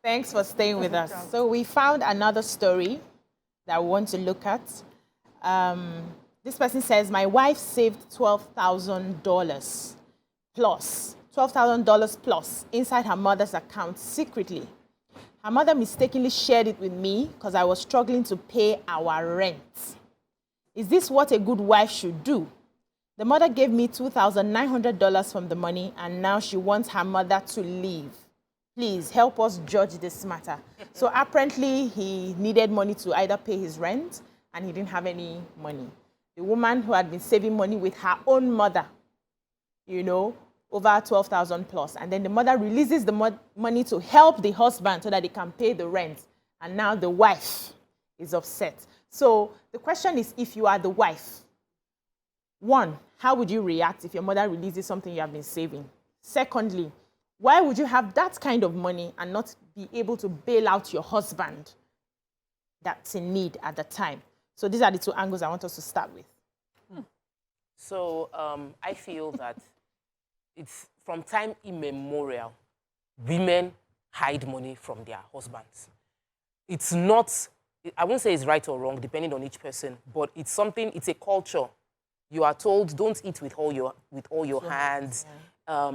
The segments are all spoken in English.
Thanks for staying with us. So we found another story that we want to look at. This person says, my wife saved $12,000 plus, $12,000 plus inside her mother's account secretly. Her mother mistakenly shared it with me because I was struggling to pay our rent. Is this what a good wife should do? The mother gave me $2,900 from the money, and now she wants her mother to leave. Please help us judge this matter. So apparently he needed money to either pay his rent, and he didn't have any money. The woman who had been saving money with her own mother, you know, over 12,000 plus. And then the mother releases the money to help the husband so that he can pay the rent. And now the wife is upset. So the question is, if you are the wife, one, how would you react if your mother releases something you have been saving? Secondly, why would you have that kind of money and not be able to bail out your husband that's in need at the time? So these are the two angles I want us to start with. So I feel that it's from time immemorial, women hide money from their husbands. It's not, I won't say it's right or wrong, depending on each person, but it's something, it's a culture. You are told, don't eat with all your hands. Yeah.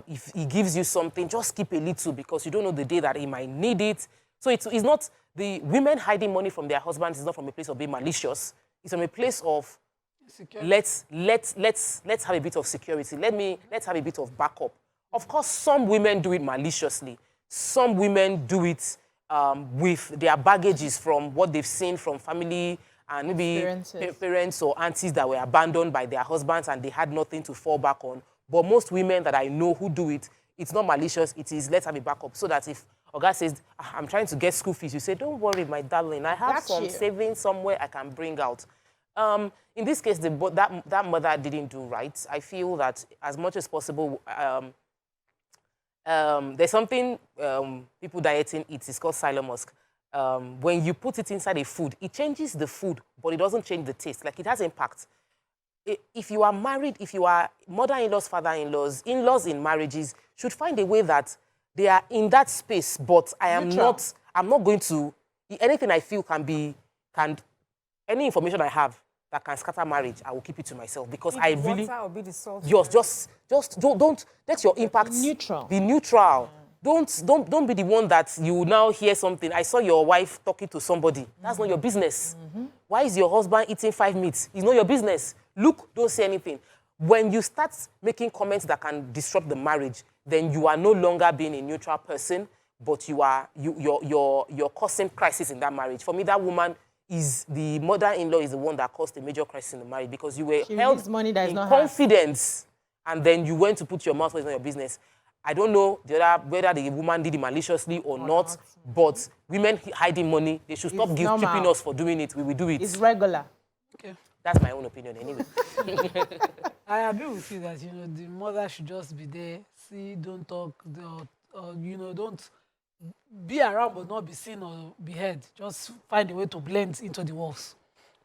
If he gives you something, just keep a little because you don't know the day that he might need it. So it's not, the women hiding money from their husbands is not from a place of being malicious. It's from a place of, let's have a bit of security. Let's have a bit of backup. Of course, some women do it maliciously. Some women do it with their baggages from what they've seen from family and maybe parents or aunties that were abandoned by their husbands and they had nothing to fall back on. But most women that I know who do it, it's not malicious. It is, let's have a backup. So that if Oga says, I'm trying to get school fees, you say, don't worry, my darling. I have some savings somewhere I can bring out. In this case, that mother didn't do right. I feel that as much as possible, there's something people dieting eat. It's called silo musk. When you put it inside a food, it changes the food, but it doesn't change the taste. Like, it has impact. If you are married, if you are mother-in-laws, father-in-laws, in-laws in marriages, should find a way that they are in that space, but I'm not going to, anything I feel any information I have that can scatter marriage, I will keep it to myself because I really, just don't let your impact be neutral. Don't be the one that you now hear something. I saw your wife talking to somebody. That's not your business. Why is your husband eating 5 meats? It's not your business. Look, don't say anything. When you start making comments that can disrupt the marriage, then you are no longer being a neutral person, but you're causing crisis in that marriage. For me, that woman is the mother-in-law is the one that caused a major crisis in the marriage because you were held in confidence, and then you went to put your mouth where it's not your business. I don't know whether the woman did it maliciously or not, but women hiding money, they should stop keeping us for doing it. We will do it. It's regular. Okay. That's my own opinion anyway. I agree with you that, the mother should just be there, see, don't talk, don't be around but not be seen or be heard. Just find a way to blend into the walls.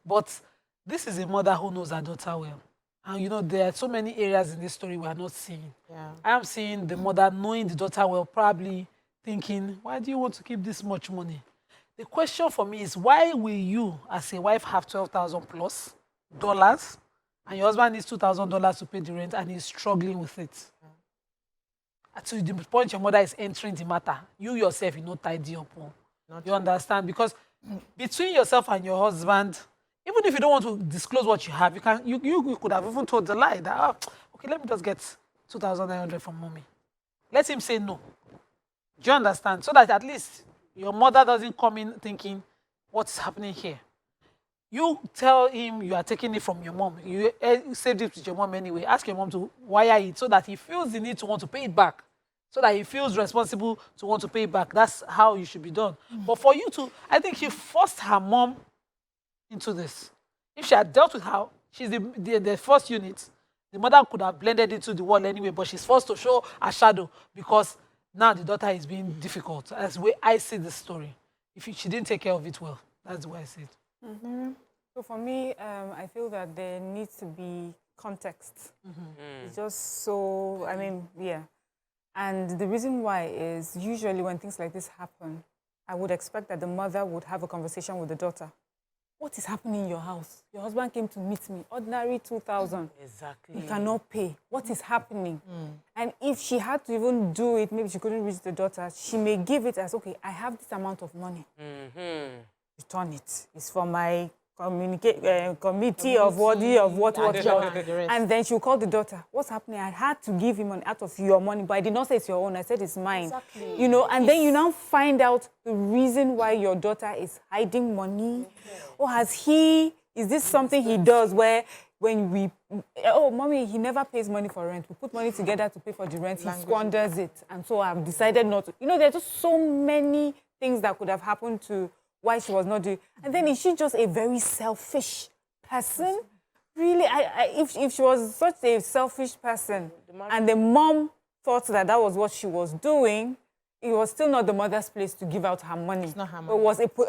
But this is a mother who knows her daughter well. And, there are so many areas in this story we are not seeing. Yeah. I am seeing the mother knowing the daughter well, probably thinking, why do you want to keep this much money? The question for me is, why will you, as a wife, have $12,000 plus dollars, and your husband needs $2,000 to pay the rent, and he's struggling with it? To the point your mother is entering the matter, you yourself, you not tidy up. You understand? Because between yourself and your husband, even if you don't want to disclose what you have, you could have even told the lie that, okay, let me just get $2,900 from mommy. Let him say no. Do you understand? So that at least your mother doesn't come in thinking, what's happening here? You tell him you are taking it from your mom. You saved it with your mom anyway. Ask your mom to wire it so that he feels the need to want to pay it back. So that he feels responsible to want to pay it back. That's how you should be done. But for you to, I think he forced her mom into this. If she had dealt with her, she's the first unit, the mother could have blended into the wall anyway, but she's forced to show a shadow because now the daughter is being difficult. That's the way I see the story. If she didn't take care of it well, that's the way I see it. So for me, I feel that there needs to be context. It's just so, yeah. And the reason why is usually when things like this happen, I would expect that the mother would have a conversation with the daughter. What is happening in your house? Your husband came to meet me. Ordinary 2,000. Exactly. You cannot pay. What is happening? And if she had to even do it, maybe she couldn't reach the daughter, she may give it as, okay, I have this amount of money. Return it. It's for my committee of what. And then she'll call the daughter. What's happening? I had to give him money out of your money, but I did not say it's your own. I said it's mine. Exactly. You know, and then you now find out the reason why your daughter is hiding money. Or is this something he does where when we, oh, mommy, he never pays money for rent. We put money together to pay for the rent. He squanders it. And so I've decided not to. You know, there are just so many things that could have happened to why she was not doing. And then is she just a very selfish person? Really, if she was such a selfish person and the mom thought that that was what she was doing, it was still not the mother's place to give out her money. It's not her money.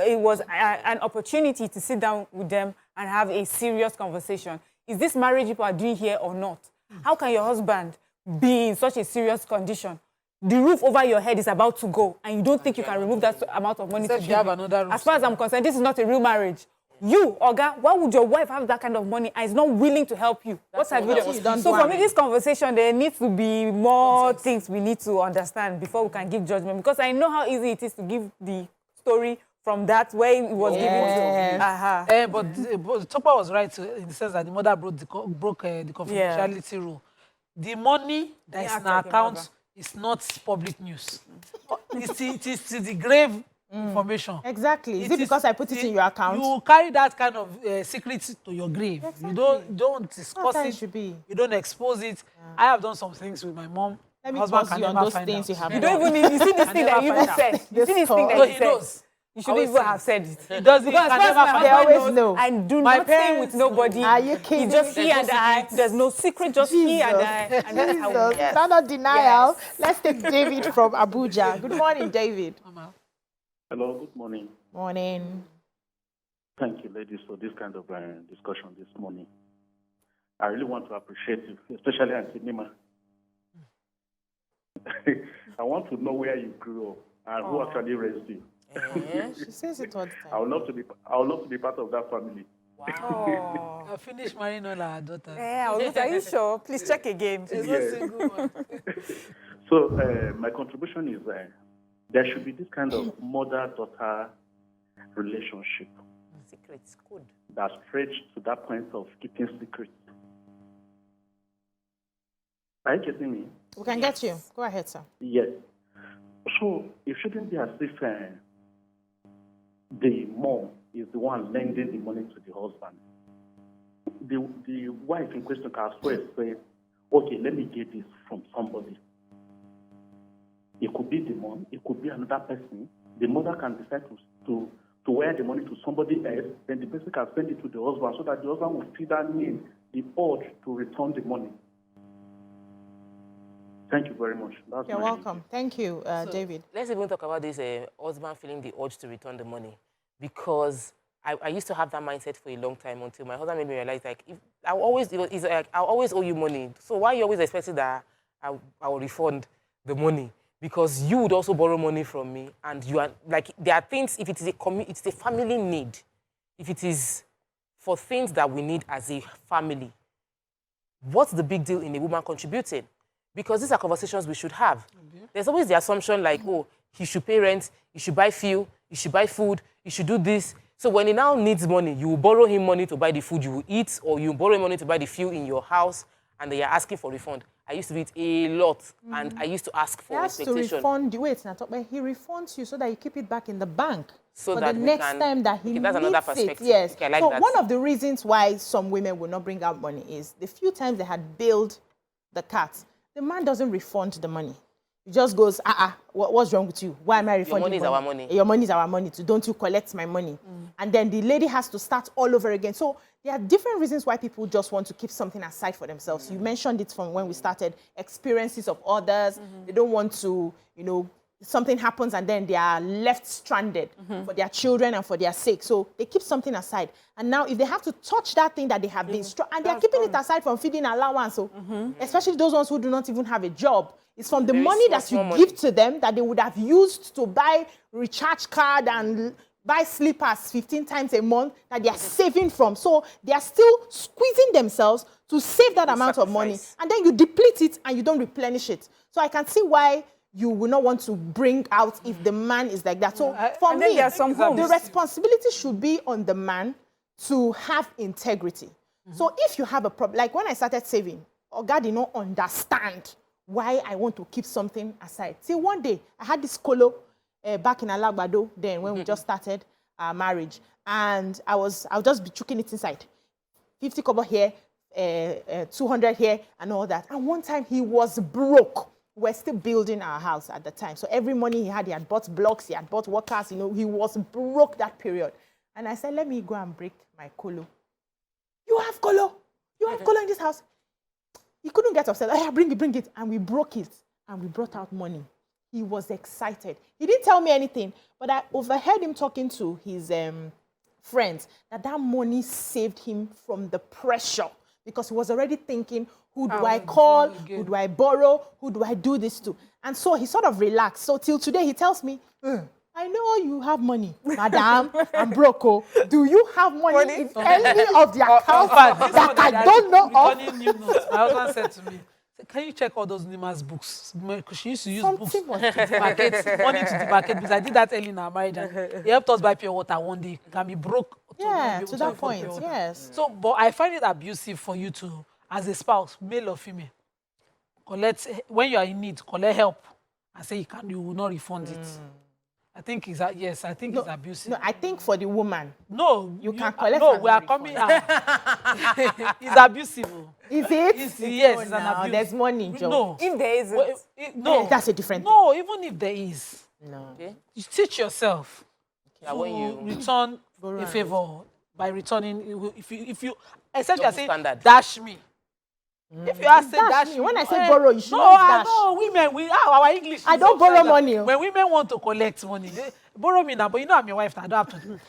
It was an opportunity to sit down with them and have a serious conversation. Is this marriage people are doing here or not? How can your husband be in such a serious condition? The roof over your head is about to go, and you don't think you can remove that amount of money to give have another roof. As far as I'm concerned, this is not a real marriage. You, Oga, why would your wife have that kind of money and is not willing to help you? What have you done? So for me, this conversation, there needs to be more things we need to understand before we can give judgment. Because I know how easy it is to give the story from that way it was given. But Topper was right in the sense that the mother broke the confidentiality rule. The money that is in her account is not public news. It is the grave information. Exactly. Is it because I put it in your account? You carry that kind of secret to your grave. Exactly. You don't discuss it. Should be. You don't expose it. I have done some things with my mom. Let me pause you on those things you have. You don't even need. You see this thing that you even said. You see this thing that you said. You shouldn't even have said it. He doesn't. Because they always know. And do not stay with nobody. Are you kidding? It's just he and I. There's no secret, just he and I. And that's how we That's not denial. Yes. Let's take David from Abuja. Good morning, David. Hello, good morning. Morning. Thank you, ladies, for this kind of discussion this morning. I really want to appreciate you, especially Auntie Nima. I want to know where you grew up and who actually raised you. She says it all the time. I would love to be part of that family. Wow. I finished marrying all our daughters. Yeah, are you sure? Please check again. So my contribution is there should be this kind of mother-daughter relationship. Secrets, good. That stretched to that point of keeping secrets. Are you getting me? We can get you. Go ahead, sir. Yes. So it shouldn't be as if the mom is the one lending the money to the husband. The wife in question can as well say, okay, let me get this from somebody. It could be the mom, it could be another person. The mother can decide to wire the money to somebody else, then the person can send it to the husband so that the husband will feel that need, the urge to return the money. Thank you very much. You're welcome. Thank you, David. Let's even talk about this husband feeling the urge to return the money. Because I used to have that mindset for a long time until my husband made me realize, like, I'll always owe you money. So why are you always expecting that I will refund the money? Because you would also borrow money from me, and you are like, there are things, if it is it's a family need, if it is for things that we need as a family, what's the big deal in a woman contributing? Because these are conversations we should have. There's always the assumption like, oh, he should pay rent, he should buy fuel, he should buy food, he should do this. So when he now needs money, you will borrow him money to buy the food you will eat, or you borrow him money to buy the fuel in your house, and they are asking for refund. I used to do it a lot, and I used to ask for expectation. He has to refund you. Wait, but he refunds you so that you keep it back in the bank so for that the next time that he that's another needs perspective. it. Yes. Okay, I like so that. One of the reasons why some women will not bring out money is the few times they had billed the cat, the man doesn't refund the money. He just goes, what's wrong with you? Why am I refunding your money? Is our money. Your money is our money too. Don't you collect my money? And then the lady has to start all over again. So there are different reasons why people just want to keep something aside for themselves. You mentioned it from when we started, experiences of others. They don't want to, something happens and then they are left stranded for their children and for their sake. So they keep something aside. And now if they have to touch that thing that they have been and they're keeping it aside from feeding allowance, so especially those ones who do not even have a job, it's from the money that you give to them that they would have used to buy recharge card and buy slippers 15 times a month that they are saving from. So they are still squeezing themselves to save that amount of money. And then you deplete it and you don't replenish it. So I can see why you will not want to bring out if the man is like that. So for me, the responsibility should be on the man to have integrity. So if you have a problem, like when I started saving, God did not understand why I want to keep something aside. See, one day I had this colo back in Alagbado then when we just started our marriage. And I'll just be chucking it inside. 50 kobo here, 200 here and all that. And one time he was broke. We're still building our house at the time. So every money he had bought blocks, he had bought workers, you know, he was broke that period. And I said, let me go and break my colo. You have colo? You have colo in this house? He couldn't get upset. Oh, yeah, bring it. And we broke it. And we brought out money. He was excited. He didn't tell me anything, but I overheard him talking to his friends that money saved him from the pressure because he was already thinking, who do I call? Who do I borrow? Who do I do this to? And so he sort of relaxed. So till today, he tells me, I know you have money, madam, I'm broke. Oh. Do you have money in any of the accounts that I don't know of? New notes. My husband said to me, can you check all those Nima's books? Because she used to use books to demarcate, money to demarcate, because I did that early in our marriage. And he helped us buy pure water one day. Can be broke. To that point, yes. So, but I find it abusive for you to, as a spouse, male or female, collect, when you are in need, collect help and say you will not refund it. I think it's it's abusive. No, I think for the woman. No, you can collect. No, we are coming out. It's abusive. Is it? Yes, it's an abuse. There's money, Joe. No. If there isn't. No. That's a different thing. No, even if there is. No. Okay. You teach yourself to when you return a favor by returning. If you essentially are saying, standard. dash me. If you ask, say dash me. When I say borrow, you should dash. No, women, our English. I don't borrow money. When women want to collect money, they borrow me now, but you know I'm your wife, I don't have to.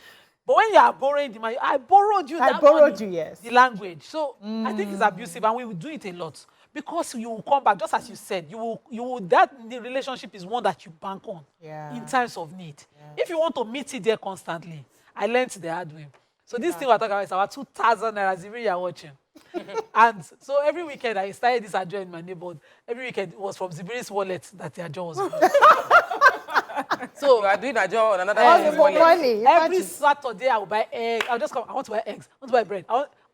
But when you are borrowing the money, I borrowed you that money, yes. The language. So I think it's abusive, and we will do it a lot. Because you will come back, just as you said, the relationship is one that you bank on in times of need. If you want to meet it there constantly, I learned the hard way. So this thing we're talking about is our 2,000 naira, even you're watching. And so every weekend I started this ajo in my neighborhood. Every weekend it was from Zibiri's wallet that the ajo was. So you are doing ajo on another money. Every Saturday I will buy eggs. I'll just come. I want to buy eggs. I want to buy bread.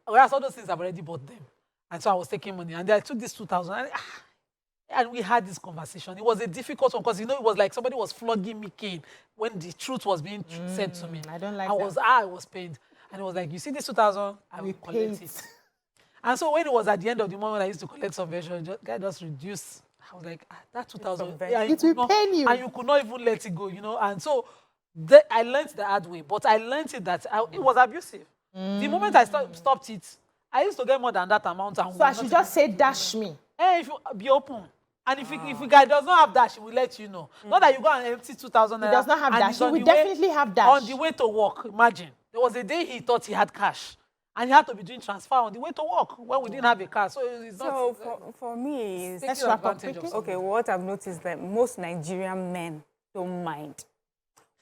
Whereas all those things I've already bought them. And so I was taking money. And then I took this 2,000. And we had this conversation. It was a difficult one because, you know, it was like somebody was flogging me cane when the truth was being said to me. I don't like I was pained. And it was like, you see this 2,000? I will collect it. And so when it was at the end of the month when I used to collect subvention, guy just reduced. I was like, that 2,000. It will pain you. And you could not even let it go, you know. And so I learned the hard way. But I learned it that it was abusive. The moment I stopped it, I used to get more than that amount. And so I should just say, dash me. Hey, if you be open. And if a guy does not have dash, he will let you know. Not that you go and empty 2,000 naira. He does not have dash. He will definitely have dash. On the way to work, imagine. There was a day he thought he had cash. And he had to be doing transfer on the way to work when we didn't have a car. So it's not... So for me, it's... Let's wrap up quickly. Okay, what I've noticed that most Nigerian men don't mind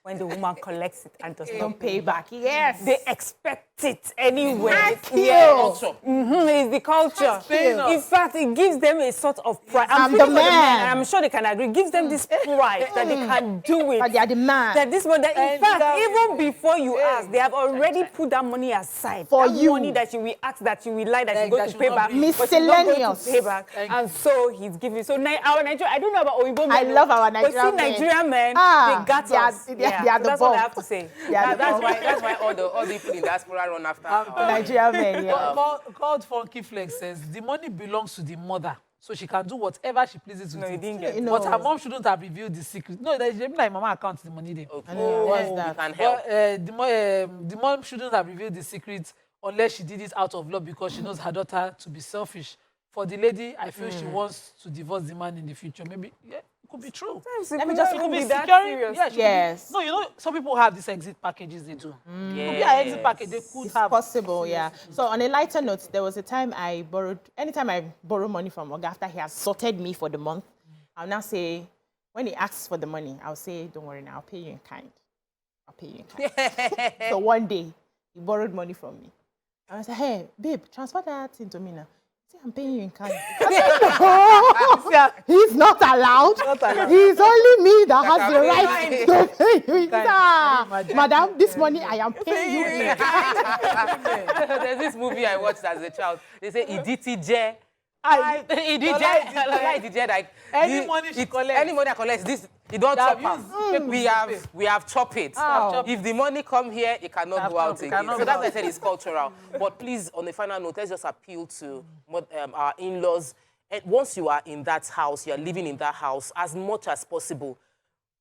when the woman collects it and does not pay back. Yes. They expect it anyway. Thank you. Yes. It's the culture. In fact, it gives them a sort of pride. I'm the man. I'm sure they can agree. It gives them this pride that they can do it. But they are the man. That this one, that in fact, even before you ask, they have already put that money aside. For that you. money that you will ask, that you will like, that you're going to pay back. Miscellaneous. Pay back. And so he's giving. So our Nigeria, I don't know about Oyibo men. I love our Nigerian men. But see, Nigerian men, they got us. They are the that's bomb. what I have to say. That's why all the people in diaspora run after Nigerian men. Yeah. God Funky Flex says the money belongs to the mother, so she can do whatever she pleases with it. Didn't get But her mom shouldn't have revealed the secret. No, there's like mama accounts the money there. Okay. What's that? We can help. But, the mom shouldn't have revealed the secret unless she did it out of love because she knows her daughter to be selfish. For the lady, I feel she wants to divorce the man in the future. Maybe could be true. Let It could be that securing. serious. Yeah, it could be- Yes. No, you know, some people have these exit packages they do. It could be an exit package. They could It's have. possible, yeah. So on a lighter note, there was a time anytime I borrow money from Oga after he has sorted me for the month, I'll now say, when he asks for the money, I'll say, don't worry now, I'll pay you in kind. I'll pay you in kind. So one day, he borrowed money from me. I was like, hey, babe, transfer that into me now. Say, I'm paying you in kind. He's not allowed. He's only me that has the right to pay you in kind. Madam, this money I am paying you in kind. There's this movie I watched as a child. They say, Iditi like Any money she collects. Any money I collect, this you don't chop am. We have chop it. If the money come here, it cannot go out again. So that's why I said it's cultural. But please, on the final note, let's just appeal to our in-laws. And once you are in that house, you are living in that house, as much as possible,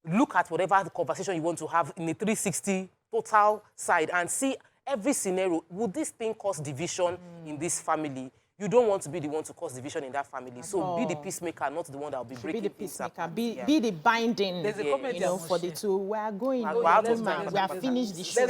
look at whatever conversation you want to have in a 360 total side and see every scenario. Would this thing cause division in this family? You don't want to be the one to cause division in that family. So be the peacemaker, not the one that will be breaking Be the peacemaker. Be the binding. There's a comedy for the two. We are going. We are We are finished the show.